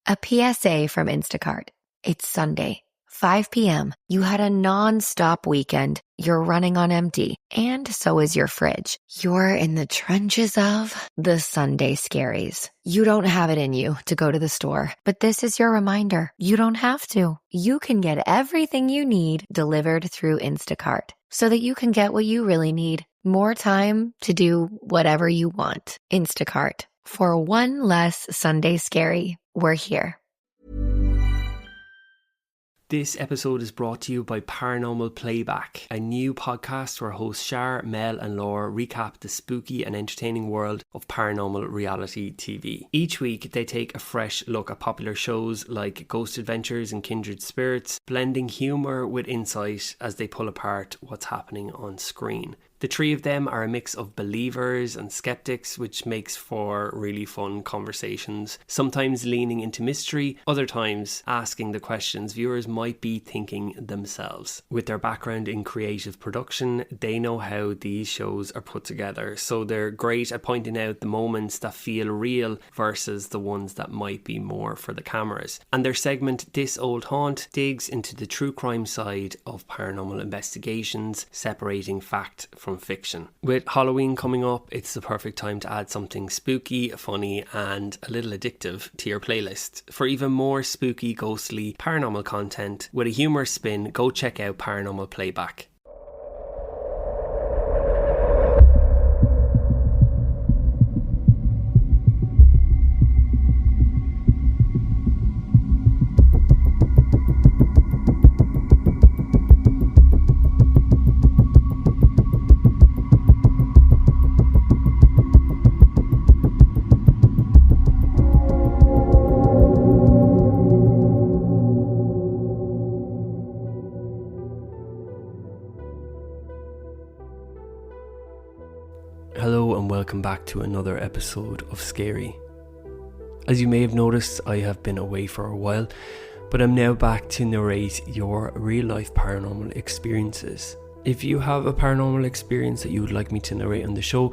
A PSA from Instacart. It's Sunday, 5 p.m. You had a non-stop weekend. You're running on empty, and so is your fridge. You're in the trenches of the Sunday scaries. You don't have it in you to go to the store, but this is your reminder. You don't have to. You can get everything you need delivered through Instacart so that you can get what you really need. More time to do whatever you want. Instacart. For one less Sunday scary, we're here. This episode is brought to you by Paranormal Playback, a new podcast where hosts Shar, Mel and Laura recap the spooky and entertaining world of paranormal reality TV. Each week they take a fresh look at popular shows like Ghost Adventures and Kindred Spirits, blending humour with insight as they pull apart what's happening on screen. The three of them are a mix of believers and skeptics, which makes for really fun conversations, sometimes leaning into mystery, other times asking the questions viewers might be thinking themselves. With their background in creative production, they know how these shows are put together, so they're great at pointing out the moments that feel real versus the ones that might be more for the cameras. And their segment, This Old Haunt, digs into the true crime side of paranormal investigations, separating fact from fiction. With Halloween coming up, it's the perfect time to add something spooky, funny and a little addictive to your playlist. For even more spooky, ghostly, paranormal content with a humorous spin, go check out Paranormal Playback. Hello and welcome back to another episode of Scary. As you may have noticed, I have been away for a while, but I'm now back to narrate your real life paranormal experiences. If you have a paranormal experience that you would like me to narrate on the show,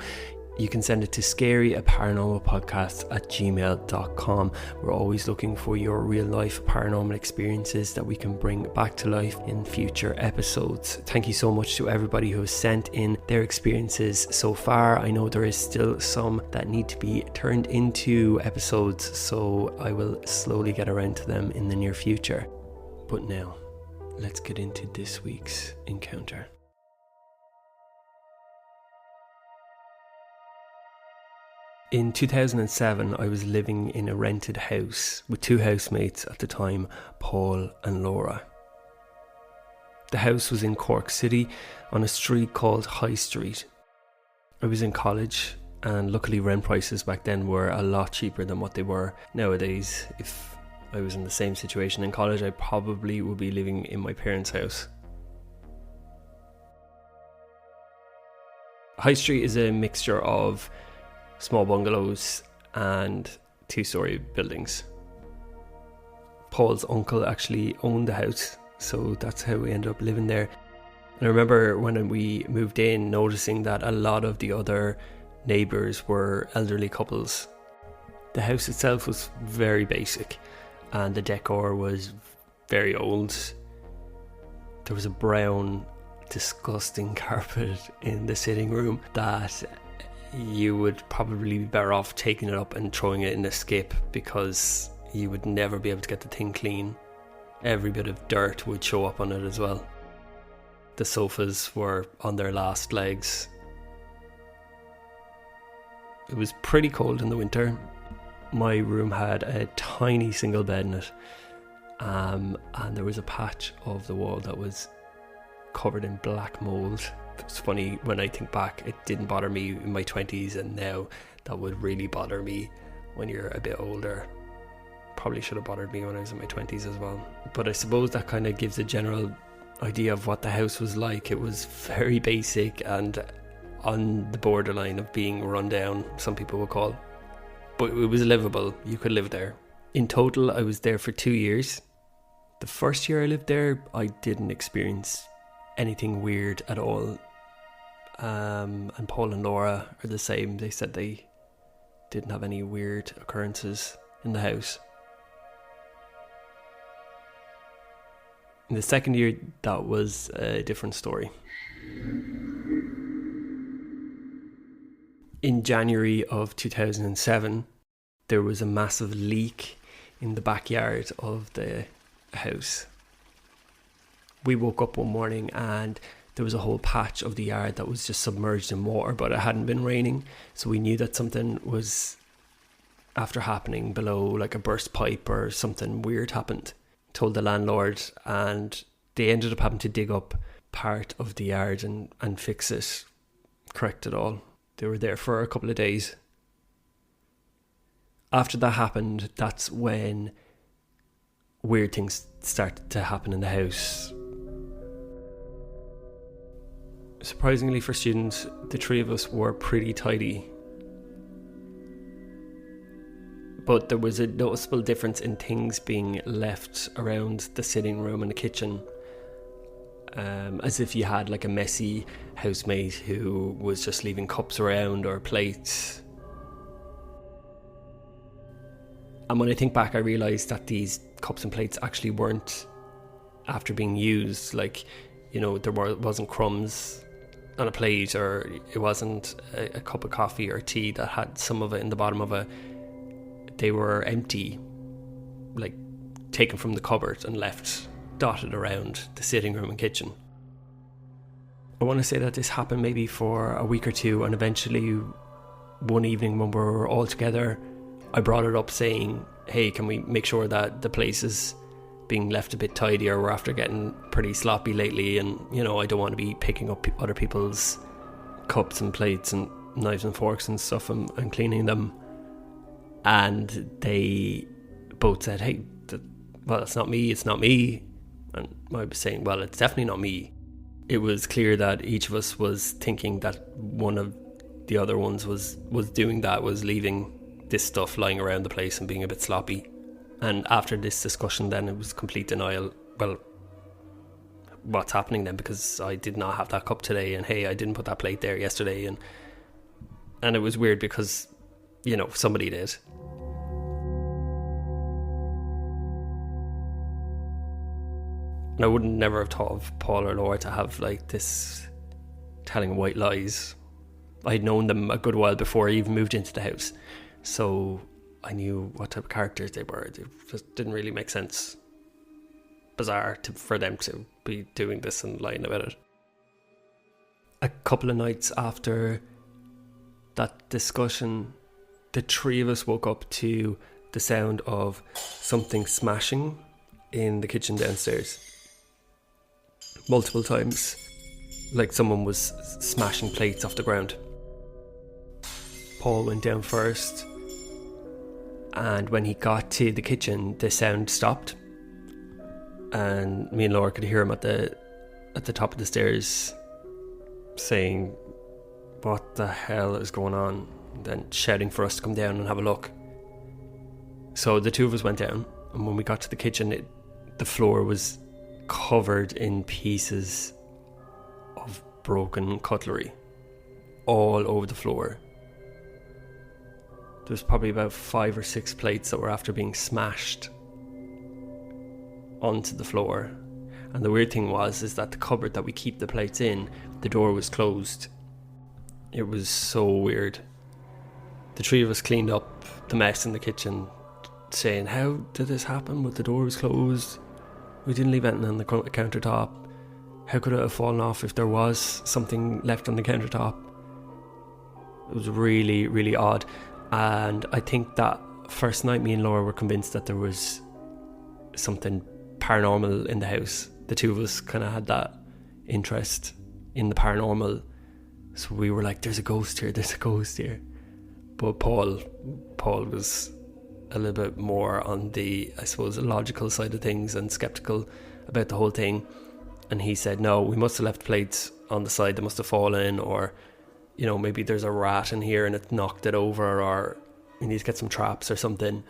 you can send it to scaryaparanormalpodcast@gmail.com. We're always looking for your real life paranormal experiences that we can bring back to life in future episodes. Thank you so much to everybody who has sent in their experiences so far. I know there is still some that need to be turned into episodes, so I will slowly get around to them in the near future. But now, let's get into this week's encounter. In 2007, I was living in a rented house with two housemates at the time, Paul and Laura. The house was in Cork City on a street called High Street. I was in college, and luckily rent prices back then were a lot cheaper than what they were nowadays. If I was in the same situation in college, I probably would be living in my parents' house. High Street is a mixture of small bungalows and two-storey buildings. Paul's uncle actually owned the house, so that's how we ended up living there. And I remember when we moved in noticing that a lot of the other neighbours were elderly couples. The house itself was very basic and the decor was very old. There was a brown, disgusting carpet in the sitting room that you would probably be better off taking it up and throwing it in a skip, because you would never be able to get the thing clean. Every bit of dirt would show up on it as well. The sofas were on their last legs. It was pretty cold in the winter. My room had a tiny single bed in it, and there was a patch of the wall that was covered in black mould. It's funny, when I think back, it didn't bother me in my 20s, and now that would really bother me when you're a bit older. Probably should have bothered me when I was in my 20s as well. But I suppose that kind of gives a general idea of what the house was like. It was very basic and on the borderline of being run down, some people would call. But it was livable. You could live there. In total, I was there for 2 years. The first year I lived there, I didn't experience anything weird at all. And Paul and Laura are the same. They said they didn't have any weird occurrences in the house. In the second year, that was a different story. In January of 2007, there was a massive leak in the backyard of the house. We woke up one morning and there was a whole patch of the yard that was just submerged in water, but it hadn't been raining, so we knew that something was after happening below, like a burst pipe or something weird happened. Told the landlord, and they ended up having to dig up part of the yard and fix it, correct it all. They were there for a couple of days. After that happened, that's when weird things started to happen in the house. Surprisingly for students, the three of us were pretty tidy. But there was a noticeable difference in things being left around the sitting room and the kitchen. As if you had like a messy housemate who was just leaving cups around or plates. And when I think back, I realised that these cups and plates actually weren't after being used. Like, you know, there wasn't crumbs on a plate, or it wasn't a cup of coffee or tea that had some of it in the bottom of it. They were empty, like taken from the cupboard and left dotted around the sitting room and kitchen. I want to say that this happened maybe for a week or two, and eventually one evening when we were all together, I brought it up saying, hey, can we make sure that the place is being left a bit tidier? We're after getting pretty sloppy lately, and you know, I don't want to be picking up other people's cups and plates and knives and forks and stuff and cleaning them. And they both said, hey, well, it's not me. And I was saying, well, it's definitely not me. It was clear that each of us was thinking that one of the other ones was doing that, was leaving this stuff lying around the place and being a bit sloppy. And after this discussion, then it was complete denial. Well, what's happening then? Because I did not have that cup today, and hey, I didn't put that plate there yesterday, and it was weird because, you know, somebody did. And I wouldn't never have thought of Paul or Laura to have like this telling white lies. I had known them a good while before I even moved into the house, so I knew what type of characters they were. It just didn't really make sense. Bizarre for them to be doing this and lying about it. A couple of nights after that discussion, the three of us woke up to the sound of something smashing in the kitchen downstairs. Multiple times, like someone was smashing plates off the ground. Paul went down first, and when he got to the kitchen, the sound stopped, and me and Laura could hear him at the top of the stairs saying, what the hell is going on? And then shouting for us to come down and have a look. So the two of us went down, and when we got to the kitchen, the floor was covered in pieces of broken cutlery all over the floor. There was probably about 5 or 6 plates that were after being smashed onto the floor. And the weird thing is that the cupboard that we keep the plates in, the door was closed. It was so weird. The three of us cleaned up the mess in the kitchen, saying, how did this happen? But the door was closed. We didn't leave anything on the countertop. How could it have fallen off if there was something left on the countertop? It was really, really odd. And I think that first night me and Laura were convinced that there was something paranormal in the house. The two of us kind of had that interest in the paranormal. So we were like, there's a ghost here. But Paul was a little bit more on the, I suppose, logical side of things and skeptical about the whole thing. And he said, no, we must have left plates on the side, they must have fallen, or, you know, maybe there's a rat in here and it knocked it over, or we need to get some traps or something.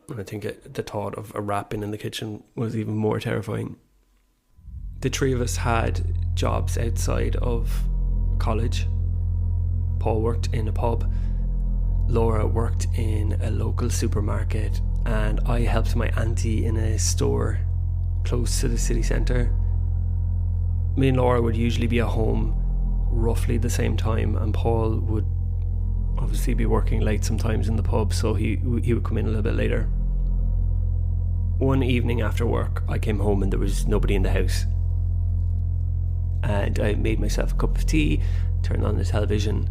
And I think the thought of a rat being in the kitchen was even more terrifying. The three of us had jobs outside of college. Paul worked in a pub, Laura worked in a local supermarket, and I helped my auntie in a store close to the city centre. Me and Laura would usually be at home roughly the same time, and Paul would obviously be working late sometimes in the pub, so he would come in a little bit later. One evening after work, I came home and there was nobody in the house, and I made myself a cup of tea, turned on the television,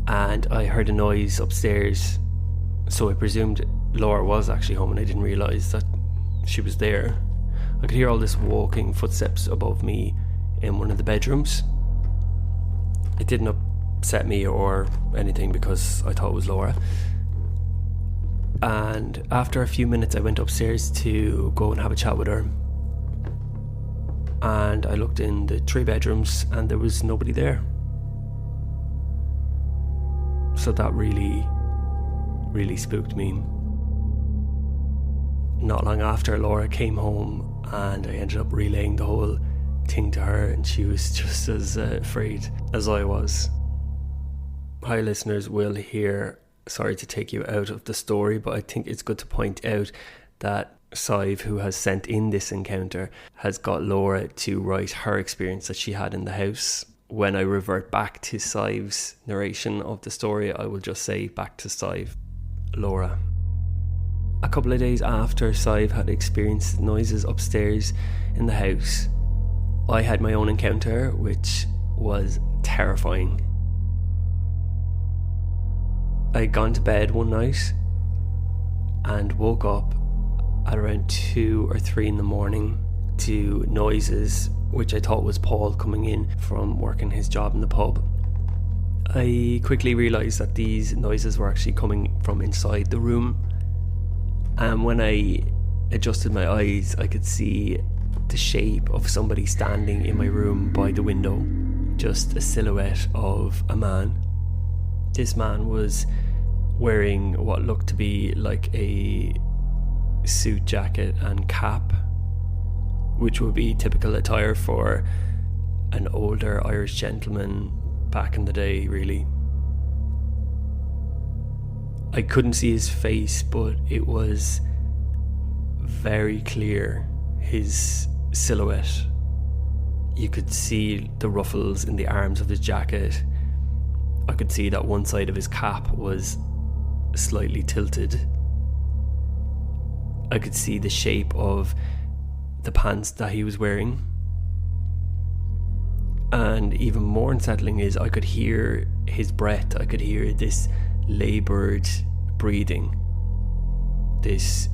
and I heard a noise upstairs, so I presumed Laura was actually home, and I didn't realise that she was there. I could hear all this walking footsteps above me in one of the bedrooms. It didn't upset me or anything because I thought it was Laura. And after a few minutes I went upstairs to go and have a chat with her, and I looked in the 3 bedrooms and there was nobody there. So that really spooked me. Not long after, Laura came home and I ended up relaying the whole thing to her, and she was just as afraid as I was. Hi listeners, Will here. Sorry to take you out of the story, but I think it's good to point out that Sadhbh, who has sent in this encounter, has got Laura to write her experience that she had in the house. When I revert back to Sadhbh's narration of the story, I will just say back to Sadhbh Laura. A couple of days after Sadhbh had experienced noises upstairs in the house, I had my own encounter, which was terrifying. I had gone to bed one night and woke up at around 2 or 3 in the morning to noises which I thought was Paul coming in from working his job in the pub. I quickly realised that these noises were actually coming from inside the room, and when I adjusted my eyes I could see the shape of somebody standing in my room by the window, just a silhouette of a man. This man was wearing what looked to be like a suit jacket and cap, which would be typical attire for an older Irish gentleman back in the day, really. I couldn't see his face, but it was very clear, his silhouette. You could see the ruffles in the arms of his jacket. I could see that one side of his cap was slightly tilted. I could see the shape of the pants that he was wearing. And even more unsettling is I could hear his breath. I could hear this laboured breathing. This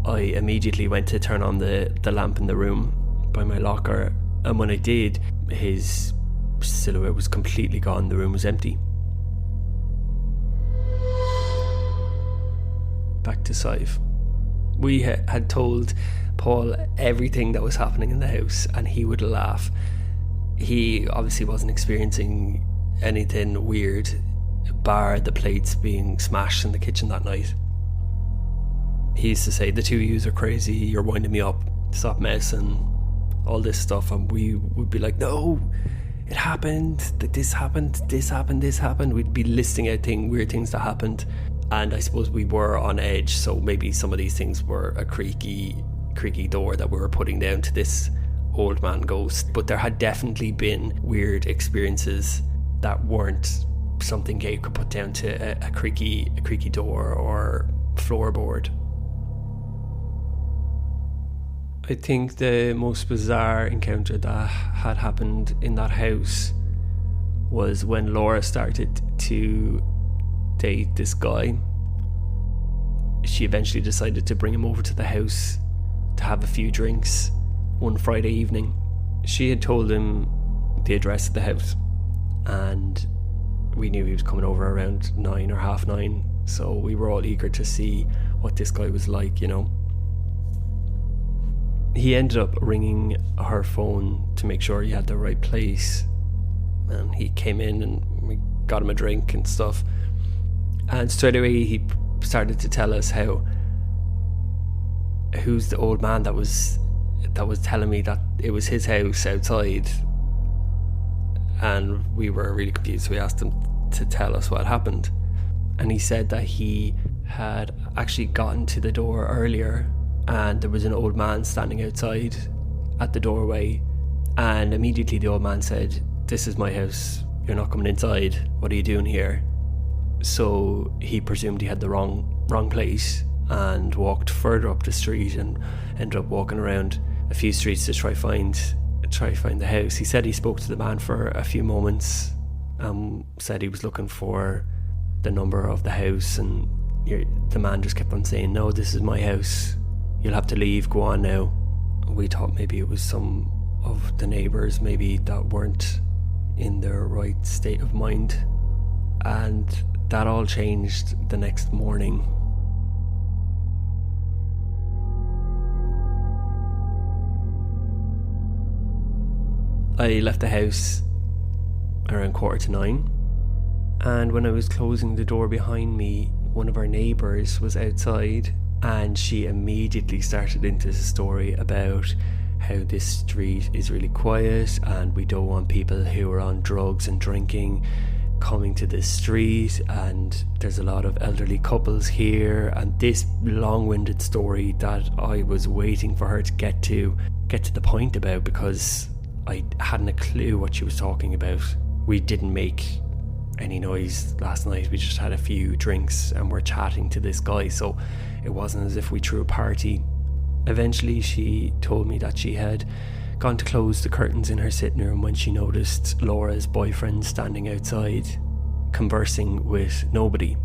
I immediately went to turn on the lamp in the room by my locker, and when I did, his silhouette was completely gone. The room was empty. Back to Sadhbh. We had told Paul everything that was happening in the house, and he would laugh. He obviously wasn't experiencing anything weird, bar the plates being smashed in the kitchen that night. He used to say, "The two of yous are crazy, you're winding me up, stop messing," all this stuff, and we would be like, "No, it happened, this happened, this happened, this happened." We'd be listing out weird things that happened, and I suppose we were on edge, so maybe some of these things were a creaky door that we were putting down to this old man ghost. But there had definitely been weird experiences that weren't something Gabe could put down to a creaky door or floorboard. I think the most bizarre encounter that had happened in that house was when Laura started to date this guy. She eventually decided to bring him over to the house to have a few drinks one Friday evening. She had told him the address of the house, and we knew he was coming over around 9 or 9:30, so we were all eager to see what this guy was like, you know. He ended up ringing her phone to make sure he had the right place, and he came in and we got him a drink and stuff, and straight away he started to tell us who's the old man that was telling me that it was his house outside. And we were really confused, so we asked him to tell us what happened. And he said that he had actually gotten to the door earlier and there was an old man standing outside at the doorway, and immediately the old man said, "This is my house, you're not coming inside, what are you doing here?" So he presumed he had the wrong place and walked further up the street and ended up walking around a few streets to try find the house. He said he spoke to the man for a few moments, said he was looking for the number of the house, and the man just kept on saying, "No, this is my house, you'll have to leave, go on now." We thought maybe it was some of the neighbours maybe that weren't in their right state of mind, and that all changed the next morning. I left the house around 9:15, and when I was closing the door behind me, one of our neighbours was outside, and she immediately started into the story about how this street is really quiet and we don't want people who are on drugs and drinking coming to this street, and there's a lot of elderly couples here, and this long-winded story that I was waiting for her to get to the point about, because I hadn't a clue what she was talking about. We didn't make any noise last night, we just had a few drinks and we're chatting to this guy, so it wasn't as if we threw a party. Eventually she told me that she had gone to close the curtains in her sitting room when she noticed Laura's boyfriend standing outside conversing with nobody.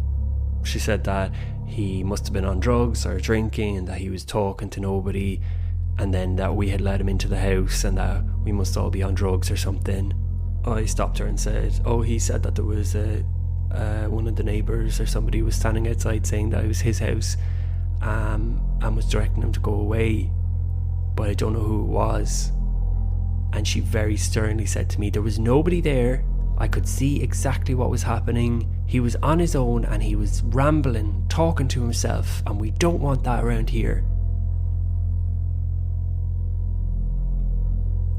She said that he must have been on drugs or drinking and that he was talking to nobody, and then that we had let him into the house and that we must all be on drugs or something. I stopped her and said, "Oh, he said that there was one of the neighbours or somebody was standing outside saying that it was his house and was directing him to go away, but I don't know who it was." And she very sternly said to me, "There was nobody there, I could see exactly what was happening, he was on his own and he was rambling, talking to himself, and we don't want that around here."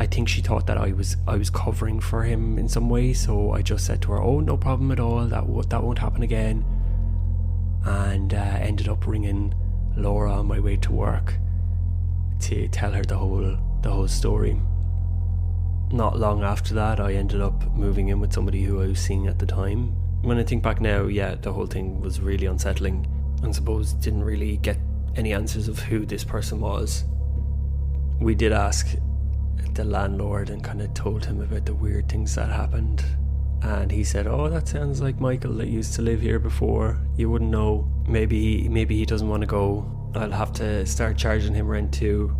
I think she thought that I was covering for him in some way, so I just said to her, "Oh, no problem at all, that won't happen again," and ended up ringing Laura on my way to work to tell her the whole story. Not long after that, I ended up moving in with somebody who I was seeing at the time. When I think back now, yeah, the whole thing was really unsettling, and suppose didn't really get any answers of who this person was. We did ask the landlord and kind of told him about the weird things that happened, and he said, "Oh, that sounds like Michael that used to live here before, you wouldn't know, maybe he doesn't want to go, I'll have to start charging him rent too."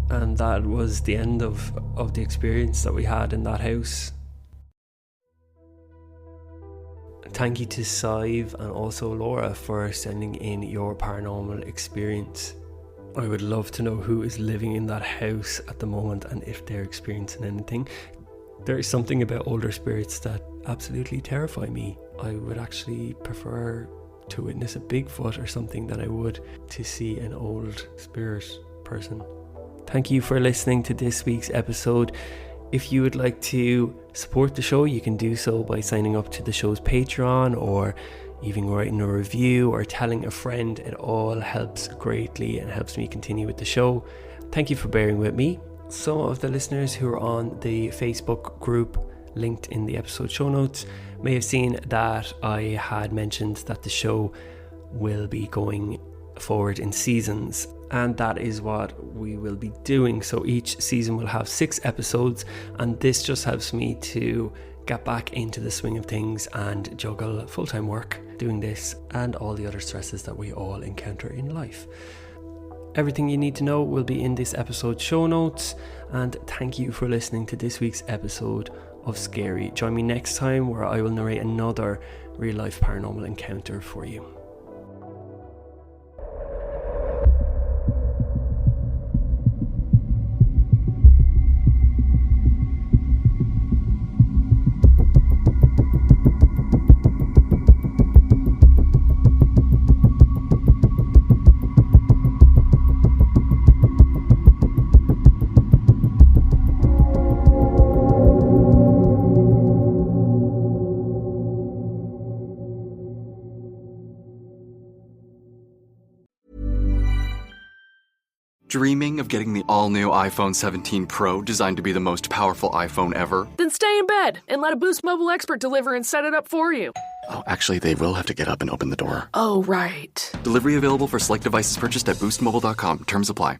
And that was the end of the experience that we had in that house. Thank you to Sadhbh and also Laura for sending in your paranormal experience. I would love to know who is living in that house at the moment and if they're experiencing anything. There is something about older spirits that absolutely terrify me. I would actually prefer to witness a Bigfoot or something than I would to see an old spirit person. Thank you for listening to this week's episode. If you would like to support the show, you can do so by signing up to the show's Patreon, or even writing a review or telling a friend. It all helps greatly and helps me continue with the show. Thank you for bearing with me. Some of the listeners who are on the Facebook group linked in the episode show notes may have seen that I had mentioned that the show will be going forward in seasons, and that is what we will be doing. So each season will have 6 episodes, and this just helps me to get back into the swing of things and juggle full-time work doing this and all the other stresses that we all encounter in life. Everything you need to know will be in this episode show notes, and thank you for listening to this week's episode of Scary. Join me next time where I will narrate another real-life paranormal encounter for you. Dreaming of getting the all-new iPhone 17 Pro designed to be the most powerful iPhone ever? Then stay in bed and let a Boost Mobile expert deliver and set it up for you. Oh, actually, they will have to get up and open the door. Oh, right. Delivery available for select devices purchased at boostmobile.com. Terms apply.